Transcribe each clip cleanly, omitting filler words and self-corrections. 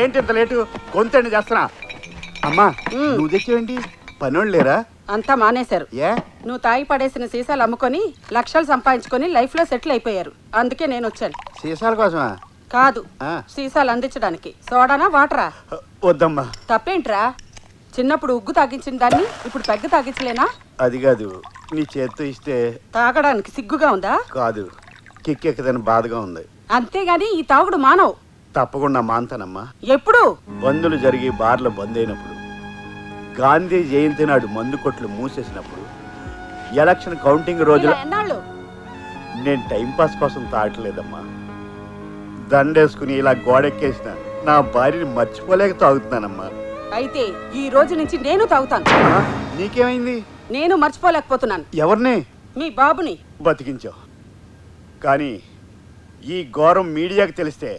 ఏంటి ఇంత లేటు? కొంతండి చేస్తున్నా. అమ్మా నువ్వు తెచ్చేవేంటి? పనోళ్ళు లేరా? అంతా మానేశారు. ఏ? నువ్వు తాగి పడేసిన సీసాలు అమ్ముకొని లక్షలు సంపాదించుకొని లైఫ్ లో సెటిల్ అయిపోయారు. అందుకే నేను వచ్చాను. సీసాల కోసమా? కాదు, సీసాలు అందించడానికి. సోడానా వాటరా? వద్దమ్మా. తప్పేంట్రా? చిన్నప్పుడు ఉగ్గు తాగించిన దాన్ని ఇప్పుడు పెగ్గ తాగించలేనా? అది కాదు, నీ చేత్తో ఇస్తే తాగడానికి సిగ్గుగా ఉందా? కాదు, కిక్కెక్కదని బాధగా ఉంది. అంతేగాని ఈ తాగుడు మానవు. తప్పకుండా మాన్తానమ్మా. ఎప్పుడు? బందులు జరిగి బార్లు బంద్ అయినప్పుడు, గాంధీ జయంతి నాడు మందు కొట్లు మూసేసినప్పుడు, ఎలక్షన్ కౌంటింగ్ రోజులు. ఎన్నాళ్ళు? నేను టైంపాస్ కోసం తాగట్లేదమ్మా. దండేసుకుని ఇలా గోడెక్కేసిన నా భార్యని మర్చిపోలేక తాగుతున్నానమ్మా. అయితే ఈ రోజు నుంచి నేను తాగుతాను. నీకేమైంది? నేను మర్చిపోలేకపోతున్నాను. ఎవరిని? మీ బాబుని. బతికించావు. కానీ ఈ ఘోరం మీడియాకి తెలిస్తే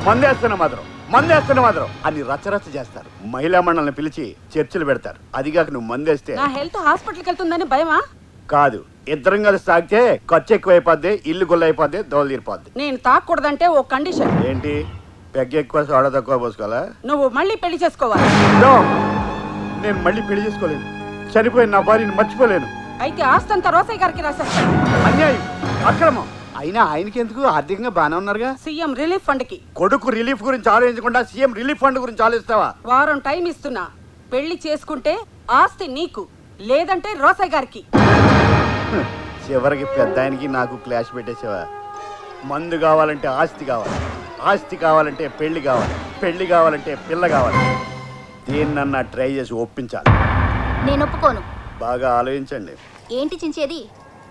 మందేస్తున్న మాత్రం అని రచ్చరచ్చ చేస్తారు. మహిళా మండలిని పిలిచి చర్చలు పెడతారు. అదిగాక నువ్వు మందేస్తే నా హెల్త్ హాస్పిటల్కి వెళ్తుందని భయమా? కాదు, ఇద్దరం కలిసి తాగితే ఖర్చు ఎక్కువైపోద్ది, ఇల్లు గుల్ల అయిపోద్ది, దోలు తీరిపోద్ది. నేను తాగకూడదంటే ఓ కండిషన్. ఏంటి? పెగ్గ ఎక్కువ సోడా తక్కువ పోసుకోవాలా? నువ్వు మళ్ళీ పెళ్లి చేసుకోవాలి. నేను మళ్ళీ పెళ్లి చేసుకోలేను. చనిపోయిన నా భార్యని మర్చిపోలేను. అయితే ఆస్తంతా రోసయ్య గారికి రాసేస్తాను. అన్యాయం, అక్రమం. అయినా ఆయనకి ఎందుకు? ఆర్థికంగా బాగానే ఉన్నారుగా. సీఎం రిలీఫ్ ఫండ్ కి. కొడుకు రిలీఫ్ గురించి ఆలోచించకుండా సీఎం రిలీఫ్ ఫండ్ గురించి ఆలోచిస్తావా? వారం టైం ఇస్తున్నా. పెళ్లి చేసుకుంటే ఆస్తి నీకు, లేదంటే రోసయ్య గారికి. చివరికి పెద్ద ఆయనకి నాకు క్లాష్ పెట్టేసావా? మందు కావాలంటే ఆస్తి కావాలి, ఆస్తి కావాలంటే పెళ్లి కావాలి, పెళ్లి కావాలంటే పిల్ల కావాలి. దేన్నన్నా ట్రై చేసి ఒప్పించాలి. నేను ఒప్పుకోను. బాగా ఆలోచించండి. ఏంటి చించేది?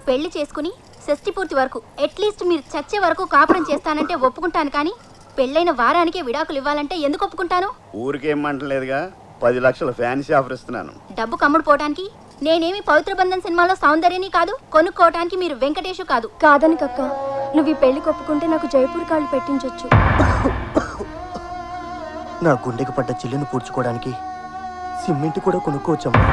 పెళ్లి చేసుకుని షష్టి పూర్తి వరకు అట్లీస్ట్ మీరు చచ్చే వరకు కాపురం చేస్తానంటే ఒప్పుకుంటాను, కానీ పెళ్ళైన వారానికే విడాకులు ఇవ్వాలంటే ఎందుకు ఒప్పుకుంటాను? ఊరికేం మంటలేదుగా. 10 లక్షల ఫ్యాన్సీ ఆఫర్ ఇస్తున్నాను. డబ్బు కమ్ముడు పోవడానికి నేనేమి పవిత్ర బంధన్ సినిమాలో సౌందర్యని కాదు, కొనుక్కోవటానికి మీరు వెంకటేషు కాదు. కాదని కక్క, నువ్వు ఈ పెళ్లి ఒప్పుకుంటే నాకు జైపూర్ కాళ్ళు పెట్టించొచ్చు. నా గుండెకు పడ్డ చిల్లును పూడ్చుకోవడానికి సిమెంట్ కూడా కొనుక్కోవచ్చమ్మా.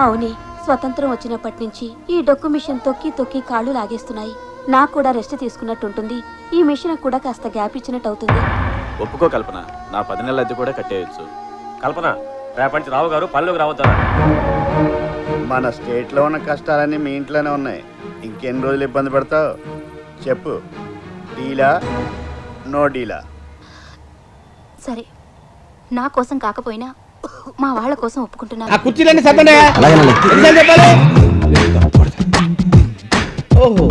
అవునే, స్వతంత్రం వచ్చినప్పటి నుంచి ఈ డొక్కు మిషన్ తొక్కి తొక్కి కాళ్ళు లాగేస్తున్నాయి. నాకు కూడా రెస్ట్ తీసుకున్నట్టుంటుంది. ఈ మిషన్ కూడా కాస్త గ్యాప్ ఇచ్చినట్టు అవుతుంది. ఒప్పుకో కల్పన, నా 10 నెలల అద్దె కూడా కట్టేయచ్చు. కల్పన, రేపటి రావు గారు పనులకు రావద్దారా? మన స్టేట్లో ఉన్న కష్టాలన్నీ మీ ఇంట్లోనే ఉన్నాయి. ఇంకెన్ని రోజులు ఇబ్బంది పడతావు చెప్పు. డీలా నో డీలా? సరే, నా కోసం కాకపోయినా మా వాళ్ళ కోసం ఒప్పుకుంటున్నాను. ఓహో,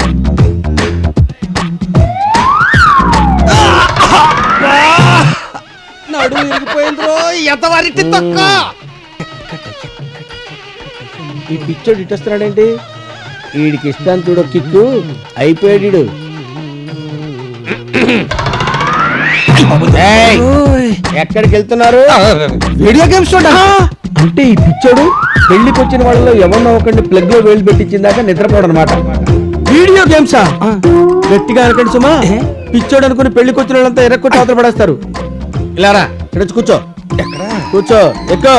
నడుము ఇరిగిపోయిందో ఎంతవారికి తక్క. ఈ పిచ్చోడు ఇట్టొస్తున్నాడేంటి? వీడికి ఇస్తాను చూడ కిక్కు. అయిపోయాడు. ఎక్కడికి వెళ్తున్నారు? వీడియో గేమ్స్ చూడ. అంటే ఈ పిచ్చోడు పెళ్లికి వచ్చిన వాళ్ళలో ఎవరినో ఒకరిని ప్లగ్ లో వేలు పెట్టించిందాక నిద్రపోవడం అనమాట. వీడియో గేమ్సా? గట్టిగా అనకండి సుమా. పిచ్చోడు అనుకుని పెళ్లికి వచ్చిన వాళ్ళంతా ఎర్రకొట్టి అవతల పడేస్తారు. ఇలారా, ఇక్కడ కూర్చో. కూర్చో. ఎక్కువ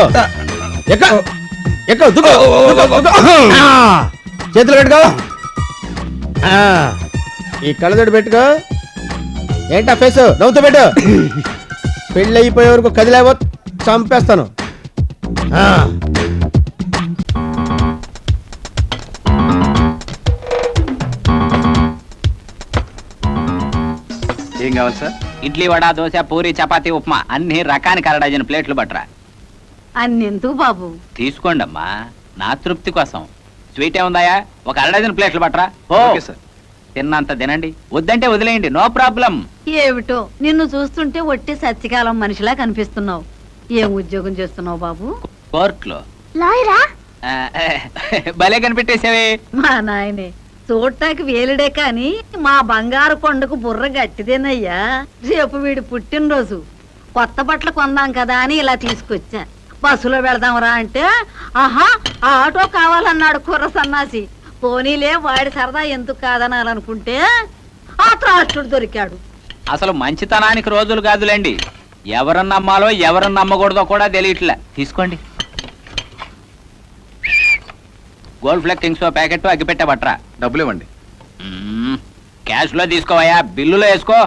చేతులు పెట్టుకో. ఈ కళ్ళజోడు పెట్టుకో. ఏంటా ఫేస్? నవ్వుతూ పెట్టు. పెళ్ళి అయిపోయే వరకు కదిలేవో చంపేస్తాను. ఏం కావాలి సార్? ఇడ్లీ, వడ, దోశ, పూరి, చపాతీ, ఉప్మా అన్ని రకానికి 1/2 డజన్ ప్లేట్లు బట్రా. అన్నెందుకు బాబు? తీసుకోండి అమ్మా, నా తృప్తి కోసం. స్వీట్ ఏముందాయా? ఒక 1/2 డజన్ ప్లేట్లు బట్రా. ఓ సార్, తిన్నంత తినండి, వద్దంటే వదిలేయండి, నో ప్రాబ్లం. ఏమిటో నిన్ను చూస్తుంటే ఒట్టి సత్యకాలం మనిషిలా కనిపిస్తున్నావు. ఏం ఉద్యోగం చేస్తున్నావు బాబు? కోర్టులో. లాయరా? భలే కనిపెట్టేసావే. మా నాయనే, చూడటానికి వేలుడే కాని మా బంగారు కొండకు బుర్ర గట్టిదేనయ్యా. రేపు వీడి పుట్టినరోజు, కొత్త బట్టలు కొందాం కదా అని ఇలా తీసుకొచ్చా. బస్సులో వెళదాంరా అంటే ఆహా ఆటో కావాలన్నాడు కుర్ర సన్నాసి. పోనీలే, వాడి సరదా ఎందుకు కాదనాలనుకుంటే ఆ త్రాష్టుడు దొరికాడు. అసలు మంచితనానికి రోజులు కాదులేండి, ఎవరన్నా నమ్మాలో ఎవరన్నా నమ్మకూడదో కూడా తెలియట్లే. తీసుకోండి. గోల్డ్ ఫ్లెక్ కింగ్స్ ప్యాకెట్ అగ్గిపెట్టే బట్రా. డబ్బులు ఇవ్వండి. క్యాష్ లో తీసుకోవయ్యా, బిల్లులో వేసుకో.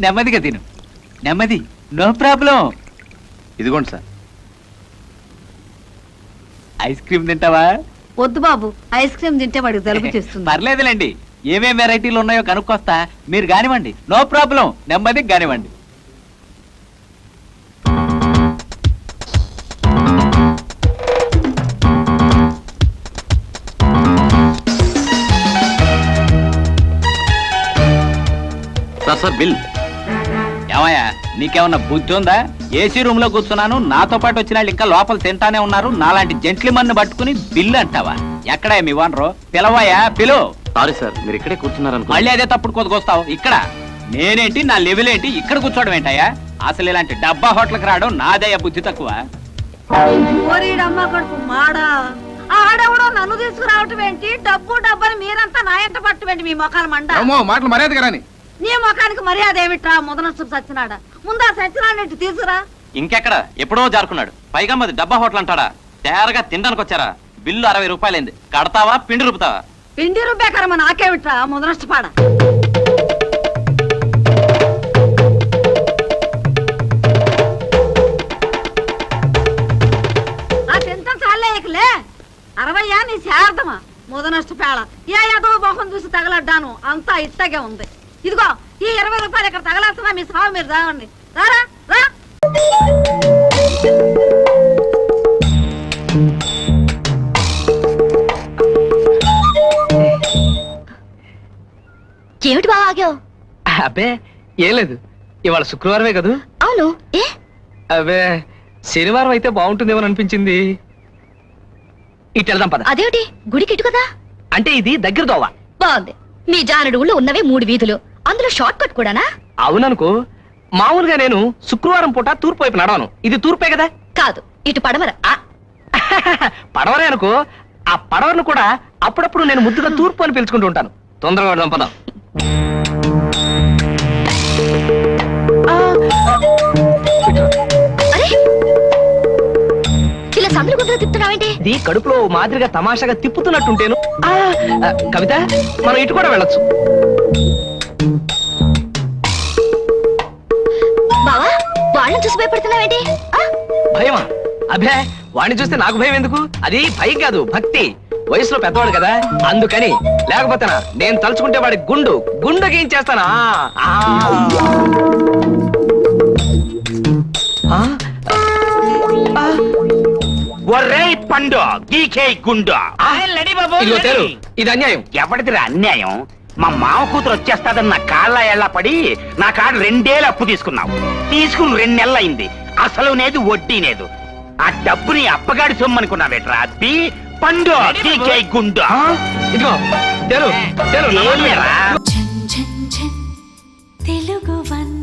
నెమ్మదిగా తిను, నెమ్మది, నో ప్రాబ్లం. ఇదిగోండి సార్. ఐస్ క్రీమ్ తింటావా? వద్దు బాబు, ఐస్ క్రీమ్ తింటే వాడికి జలుబు చేస్తుంది. పర్లేదులేండి, ఏమేం వెరైటీలు ఉన్నాయో కనుక్కొస్తా, మీరు కానివ్వండి, నో ప్రాబ్లం, నెమ్మదిగా కానివ్వండి. Sir bill. ఏమయ్యా, నీకేమన్నా బుద్ధి ఉందా? ఏసీ రూమ్ లో కూర్చున్నాను, నాతో పాటు వచ్చిన వాళ్ళు ఇంకా లోపల తింటానే ఉన్నారు. నాలాంటి జెంట్లిమన్ పట్టుకుని బిల్లు అంటావా? ఎక్కడా మీ ఓనరు? పిలవయ్యా, పిలు. సారీ సార్, మీరు ఇక్కడే కూర్చున్నారనుకో. మళ్ళీ అదే తప్పుడు కొద్దుకొస్తావు. ఇక్కడ నేనేంటి, నా లెవెల్ ఏంటి, ఇక్కడ కూర్చోవడం ఏంటయ్యా? అసలు ఇలాంటి డబ్బా హోటల్కి రావడం నాదయ్యా బుద్ధి తక్కువ. ఓరీడమ్మ కడుపు మాడా, ఆడెవడో నన్ను తీసుకురావటం ఏంటి? డబ్బని మీరంతా నా ఎంట పట్టమేంటి? మీ మొఖాలు మండ. మాటలు మర్యాద రాని. నీ ముఖానికి మర్యాద ఏమిట్రా? ముదనచ్చు సచ్చినాడా? ముందా సచ్చినాడేంటి తీసుకురా. ఇంకెక్కడ, ఎప్పుడో జారుకున్నాడు. పైగా మాది డబ్బా హోటల్ అంటాడా? తేరగా తినడానికి వచ్చారా? బిల్లు 60 రూపాయలైంది. కడతావా పిండి రూపుతావా? పిండి రూపాయకరమ నాకేమిట్రా ముదనష్టపాడ. ఆ తింటాం చాలే ఇకలే. 60 నీ శారదమా ముదనష్టపేళ. ఏ ఏదో మొహం చూసి తగలడ్డాను, అంతా ఇట్టగే ఉంది. ఇదిగో ఈ 20 రూపాయలు ఇక్కడ తగలేస్తున్నా, మీ సాగు మీరు రావండి. రారా రా. ఏమిటి బాగా ఆగావు? అబ్బే ఏం లేదు, ఇవాళ శుక్రవారమే కదూ. అవును, ఏ అబ్బే శనివారం అయితే బాగుంటుందేమో అనిపించింది. ఇటు వెళ్దాం పద. అదేమిటి, గుడికి ఇటు కదా? అంటే ఇది దగ్గర దోవ. బాగుంది. నీ జానడు ఊళ్ళో ఉన్నవే 3 వీధులు, అందులో షార్ట్ కట్ కూడానా? అవుననుకో, మామూలుగా నేను శుక్రవారం పూట తూర్పు వైపు నడవను. ఇది తూర్పే కదా? కాదు, ఇటు పడమర. పడవరే అనుకో. ఆ పడవను కూడా అప్పుడప్పుడు నేను ముద్దుగా తూర్పు అని పిలుచుకుంటూ ఉంటాను. తొందరగా వెళ్దాం పద. అరే, ఇలా సందులు గుంతలు తిప్పుతున్నావేంటి? ఇది కడుపులో మాదిరిగా తమాషాగా తిప్పుతున్నట్టుంటేను. కవిత, మనం ఇటు కూడా వెళ్ళొచ్చు. బావా, వాళ్ళని చూసి భయపడుతున్నావేంటి? భయమా? అభే, వాడిని చూస్తే నాకు భయం ఎందుకు? అది భయం కాదు, భక్తి. వయసులో పెద్దవాడు కదా, అందుకని. లేకపోతేనా నేను తలుచుకుంటే వాడి గుండు గీయించేస్తానా? పండు గీకే గుండు. ఇదిగో తేలు, ఇది అన్యాయం. ఎవరిదిరా అన్యాయం? మా మామ కూతురు వచ్చేస్తాదని నా కాళ్ళ ఎళ్ళ పడి నా కాడ 2 ఏళ్ళు అప్పు తీసుకున్నావు. తీసుకుని 2 నెలలు అయింది. అసలు నేదు వడ్డీ లేదు. ఆ డబ్బుని అప్పగాడి సొమ్మనుకున్నావేట్రా? అబ్బి పండు గీకే గుండు. ఇదిగో తేలు, ఏమిరా? తెలుగు వన్